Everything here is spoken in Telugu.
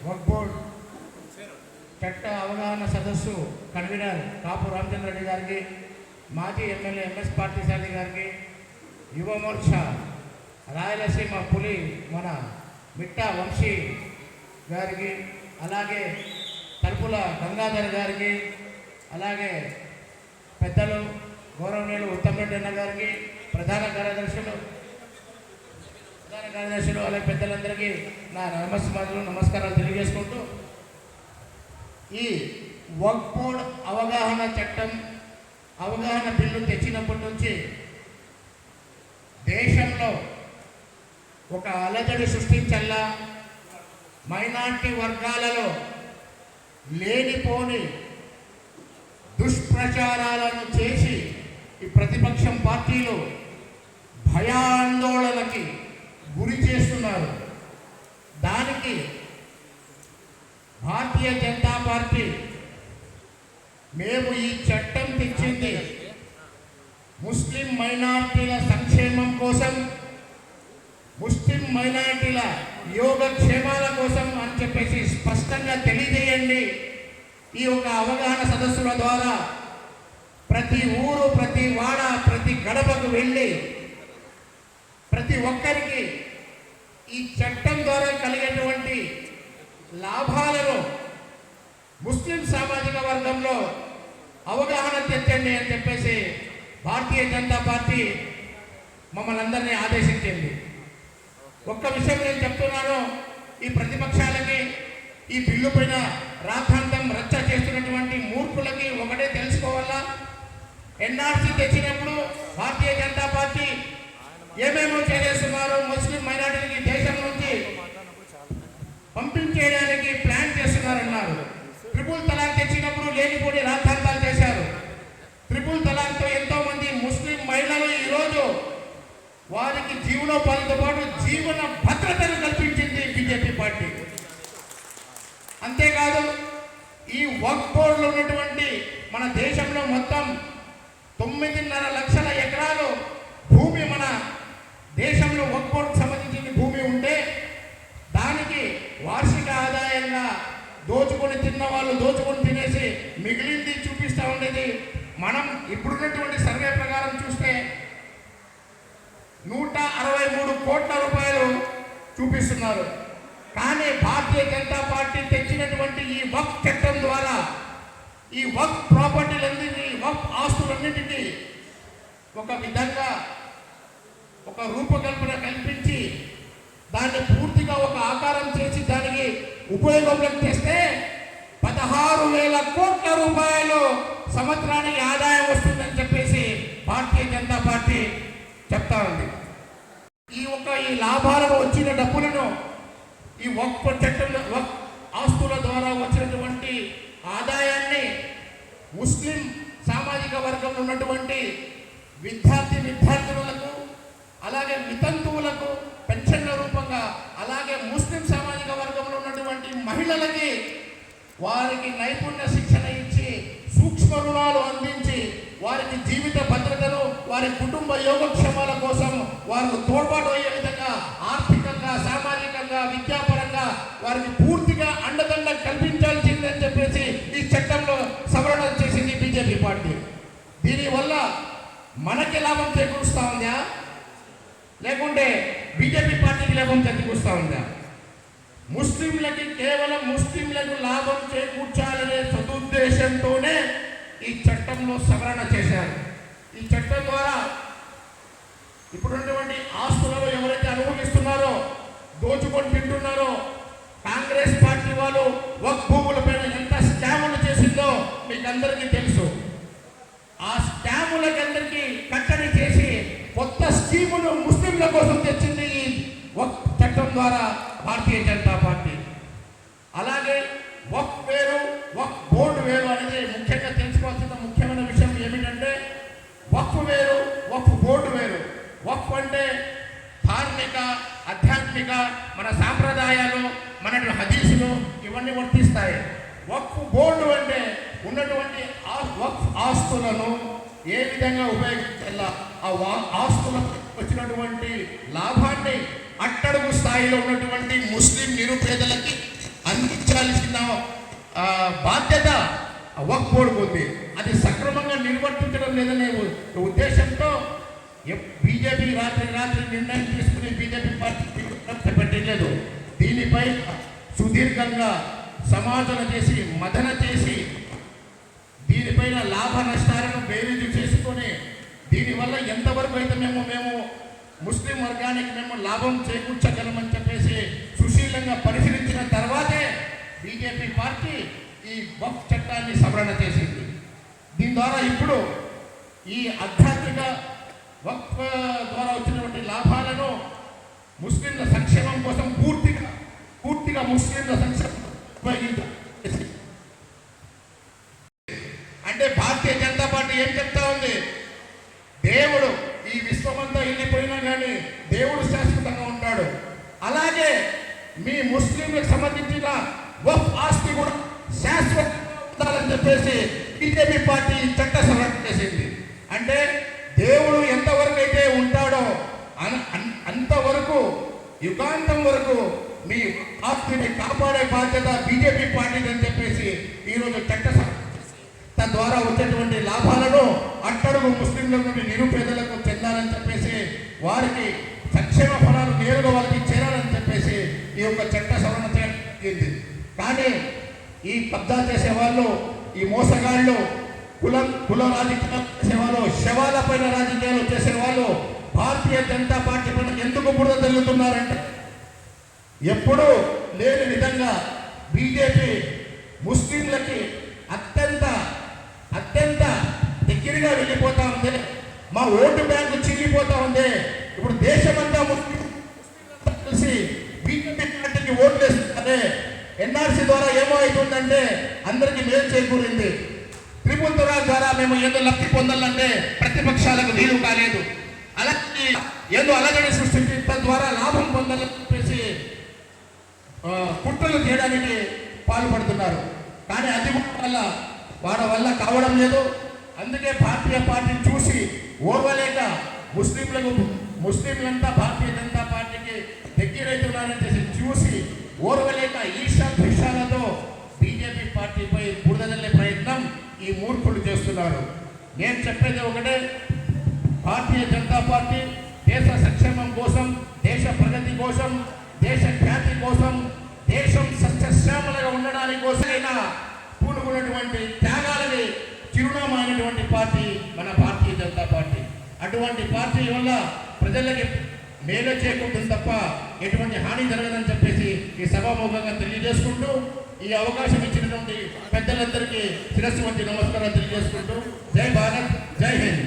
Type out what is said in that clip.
వక్ఫ్ బోర్డ్ చట్ట అవగాహన సదస్సు కన్వీనర్ కాపు రామచంద్రరెడ్డి గారికి, మాజీ ఎమ్మెల్యే ఎంఎస్ పార్థసారథి గారికి, యువ మోర్చా రాయలసీమ పులి మన మిట్టా వంశీ గారికి, అలాగే తలుపుల గంగాధర్ గారికి, అలాగే పెద్దలు గౌరవనీయులు ఉత్తమరెడ్డి అన్న గారికి, ప్రధాన కార్యదర్శులు అలాగే పెద్దలందరికీ నా నమస్కారాలు తెలియజేసుకుంటూ, ఈ వక్ఫ్ బోర్డ్ అవగాహన చట్టం అవగాహన బిల్లు తెచ్చినప్పటి నుంచి దేశంలో ఒక అలజడి సృష్టించల్లా, మైనార్టీ వర్గాలలో లేనిపోని దుష్ప్రచారాలను చేసి ఈ ప్రతిపక్షం పార్టీలు భయాందోళనకి గురి చేస్తున్నారు. దానికి భారతీయ జనతా పార్టీ మేము ఈ చట్టం తెచ్చింది ముస్లిం మైనార్టీల సంక్షేమం కోసం, ముస్లిం మైనార్టీల యోగక్షేమాల కోసం అని చెప్పేసి స్పష్టంగా తెలియజేయండి. ఈ యొక్క అవగాహన సదస్సుల ద్వారా ప్రతి ఊరు, ప్రతి వాడ, ప్రతి గడపకు వెళ్ళి ప్రతి ఒక్కరికి ఈ చట్టం ద్వారా కలిగేటువంటి లాభాలను ముస్లిం సామాజిక వర్గంలో అవగాహన తెచ్చండి అని చెప్పేసి భారతీయ జనతా పార్టీ మమ్మల్ని అందరినీ ఆదేశించింది. ఒక్క విషయం నేను చెప్తున్నాను, ఈ ప్రతిపక్షాలకి ఈ బిల్లు పైన రాద్ధాంతం రచ్చ చేస్తున్నటువంటి మూర్ఖులకి ఒకటే తెలుసుకోవాలా, ఎన్ఆర్సీ తెచ్చినప్పుడు భారతీయ జనతా పార్టీ ఏమేమో చేస్తున్నారో ముస్లిం మైనారిటీలకి దేశం నుంచి పంపించేయడానికి ప్లాన్ చేస్తున్నారన్నారు. ట్రిపుల్ తలాక్ తెచ్చినప్పుడు లేనిపోని రాద్ధాంతాలు చేశారు. ట్రిపుల్ తలాక్తో ఎంతో మంది ముస్లిం మహిళలు ఈరోజు వారికి జీవనోపాధితో పాటు జీవన భద్రతను కల్పించింది బీజేపీ పార్టీ. అంతేకాదు, ఈ వక్ఫ్ బోర్డులో ఉన్నటువంటి మన దేశంలో మొత్తం 9.5 లక్షల ఎకరాలు భూమి మన దేశంలో వక్ఫ్ బోర్డుకు సంబంధించిన భూమి ఉంటే దానికి వార్షిక ఆదాయంగా దోచుకొని తిన్న వాళ్ళు దోచుకొని తినేసి మిగిలింది చూపిస్తూ ఉండేది. మనం ఇప్పుడున్నటువంటి సర్వే ప్రకారం చూస్తే 163 కోట్ల రూపాయలు చూపిస్తున్నారు. కానీ భారతీయ జనతా పార్టీ తెచ్చినటువంటి ఈ వక్ఫ్ చట్టం ద్వారా ఈ వక్ఫ్ ప్రాపర్టీలన్నింటినీ, వక్ఫ్ ఆస్తులన్నింటినీ ఒక విధంగా ఒక రూపకల్పన కల్పించి దాన్ని పూర్తిగా ఒక ఆకారం చేసి దానికి ఉపయోగంలోకి తెస్తే 16,000 కోట్ల రూపాయలు సంవత్సరానికి ఆదాయం వస్తుందని చెప్పేసి భారతీయ జనతా పార్టీ చెప్తా ఉంది. ఈ లాభాలను వచ్చిన డబ్బులను ఈ వక్ఫ్ చట్టంలో వక్ఫ్ ఆస్తుల ద్వారా వచ్చినటువంటి ఆదాయాన్ని ముస్లిం సామాజిక వర్గంలో ఉన్నటువంటి విద్యార్థులకు, అలాగే వితంతువులకు పెన్షన్ల రూపంగా, అలాగే ముస్లిం సామాజిక వర్గంలో ఉన్నటువంటి మహిళలకి వారికి నైపుణ్య శిక్షణ ఇచ్చి సూక్ష్మ రుణాలు అందించి వారికి జీవిత భద్రతను, వారి కుటుంబ యోగక్షేమాల కోసం వారు తోడ్పాటు అయ్యే విధంగా ఆర్థికంగా, సామాజికంగా, విద్యాపరంగా వారికి పూర్తిగా అండదండ కల్పించాల్సిందని చెప్పేసి ఈ చట్టంలో సవరణ చేసింది బీజేపీ పార్టీ. దీనివల్ల మనకి లాభం చేకూరుస్తూ ఉందా, లేకుంటే బీజేపీ పార్టీకి లాభం చేకూరుస్తూ ఉందా? ముస్లింలకి కేవలం ముస్లింలకు లాభం చేకూర్చాలనే సదుద్దేశంతోనే ఈ చట్టంలో సవరణ చేశారు. ఈ చట్టం ద్వారా ఇప్పుడున్నటువంటి ఆస్తులలో ఎవరైతే అనుభవిస్తున్నారో, దోచుకొని తింటున్నారో, కాంగ్రెస్ పార్టీ వాళ్ళు వక్ఫ్ భూములపైన ఎంత స్కాములు చేసిందో మీకు అందరికీ తెలుసు. ఆ స్కాములకందరికీ కట్టడి చేసి కొత్త స్కీమును ముస్లింల కోసం తెచ్చింది ఈ వక్ఫ్ చట్టం ద్వారా భారతీయ జనతా పార్టీ. అలాగే వక్ఫ్ వేరు, వక్ఫ్ బోర్డు వేరు అనేది ముఖ్యంగా తెలుసుకోవాల్సిన ముఖ్యమైన విషయం ఏమిటంటే, వక్ఫ్ వేరు, వక్ఫ్ బోర్డు వేరు. వక్ఫ్ అంటే ధార్మిక, ఆధ్యాత్మిక, మన సాంప్రదాయాలు, మన హదీసులు ఇవన్నీ వర్తిస్తాయి. వక్ఫ్ బోర్డు అంటే ఉన్నటువంటి వక్ఫ్ ఆస్తులను ఏ విధంగా ఉపయోగించాలా, ఆ ఆస్తులకు వచ్చినటువంటి లాభాన్ని అట్టడుగు స్థాయిలో ఉన్నటువంటి ముస్లిం నిరుపేదలకి నిర్వర్తించాల్సిన బాధ్యత వక్ఫ్ బోర్డుకు ఉంది. అది సక్రమంగా నిర్వర్తించడం లేదనే ఉద్దేశంతో బీజేపీ రాత్రి నిర్ణయం తీసుకుని బీజేపీ పార్టీ పెట్టలేదు. దీనిపై సుదీర్ఘంగా సమాలోచన చేసి మదన చేసి దీనిపైన లాభ నష్టాలను బేరీజు చేసుకొని దీనివల్ల ఎంతవరకు అయితే మేము ముస్లిం వర్గానికి మేము లాభం చేకూర్చగలమని చెప్పేసి సుశీలంగా పరిశీలించిన తర్వాతే బీజేపీ పార్టీ ఈ వక్ఫ్ చట్టాన్ని సవరణ చేసింది. దీని ద్వారా ఇప్పుడు ఈ ఆధ్యాత్మిక వక్ఫ్ ద్వారా వచ్చినటువంటి లాభాలను ముస్లింల సంక్షేమం కోసం పూర్తిగా ముస్లింల సంక్షేమం అంటే భారతీయ జనతా పార్టీ ఏం చెప్తా ఉంది? దేవుడు ఈ విశ్వమంతా వెళ్ళిపోయినా కానీ దేవుడు శాశ్వతంగా ఉంటాడు. అలాగే మీ ముస్లింలకు సంబంధించిన వక్ఫ్ ఆస్తి కూడా శాశ్వతంగా ఉండాలని చెప్పేసి బీజేపీ పార్టీ చట్ట సవరణ చేసింది. అంటే దేవుడు ఎంతవరకు అయితే ఉంటాడో అంతవరకు యుగాంతం వరకు మీ ఆస్తిని కాపాడే బాధ్యత బీజేపీ పార్టీని అని చెప్పేసి ఈరోజు చట్ట తద్వారా వచ్చేటువంటి లాభాలను అట్టడుగు ముస్లింల నుండి నిరుపేదలకు చెందాలని చెప్పేసి వారికి సంక్షేమ ఫలాలు నేరుగా వాళ్ళకి చేరాలని చెప్పేసి ఈ యొక్క చట్ట సవరణ చేయడం. కానీ ఈ కబ్జా చేసేవాళ్ళు, ఈ మోసగాళ్ళు, కుల రాజకీయాలు చేసేవాళ్ళు, శవాల పైన రాజకీయాలు చేసేవాళ్ళు భారతీయ జనతా పార్టీ పైన ఎందుకు బురద జల్లుతున్నారంటే ఎప్పుడూ లేని విధంగా బీజేపీ ముస్లింలకి అత్యంత దగ్గరగా వెళ్ళిపోతా ఉంది. మా ఓటు బ్యాంకు చిరిగిపోతా ఉంది. ఇప్పుడు దేశమంతా ముస్లిం కలిసి బీజేపీ పార్టీకి ఓట్లు వేస్తున్నారే. ఎన్ఆర్సీ ద్వారా ఏమో అవుతుందంటే అందరికీ మేలు చేకూరింది. త్రిపుల్ తలాక్ ద్వారా మేము ఏదో లబ్ధి పొందాలంటే ప్రతిపక్షాలకు వీలు కాలేదు. అలాగే ఏదో అలజడి సృష్టించడం ద్వారా లాభం పొందాలని చెప్పేసి కుట్రలు చేయడానికి పాల్పడుతున్నారు. కానీ అది వాళ్ళ వల్ల కావడం లేదు. అందుకే భారతీయ పార్టీని చూసి ఓర్వలేక ముస్లింలంతా భారతీయ జనతా పార్టీకి దగ్గరైతున్నారని చూసి ఓర్వలేక ఈశాలతో బీజేపీ పార్టీపై బురదల్లే ప్రయత్నం ఈ మూర్ఖులు చేస్తున్నారు. నేను చెప్పేది ఒకటే, భారతీయ జనతా పార్టీ దేశ సంక్షేమం కోసం, దేశ ప్రగతి కోసం, దేశ ఖ్యాతి కోసం, దేశం సస్యశ్యామలుగా ఉండడానికి కోసమైనా పూనుకున్నటువంటి త్యాగాలని చిరునామా అయినటువంటి పార్టీ మన భారతీయ జనతా పార్టీ. అటువంటి పార్టీ వల్ల ప్రజలకి మేలు చేకూరుతుంది తప్ప ఎటువంటి హాని జరగదని చెప్పేసి ఈ సభాముఖంగా తెలియజేసుకుంటూ ఈ అవకాశం ఇచ్చినటువంటి పెద్దలందరికీ శిరస్సు వంటి నమస్కారాలు తెలియజేసుకుంటూ జై భారత్, జై హింద్.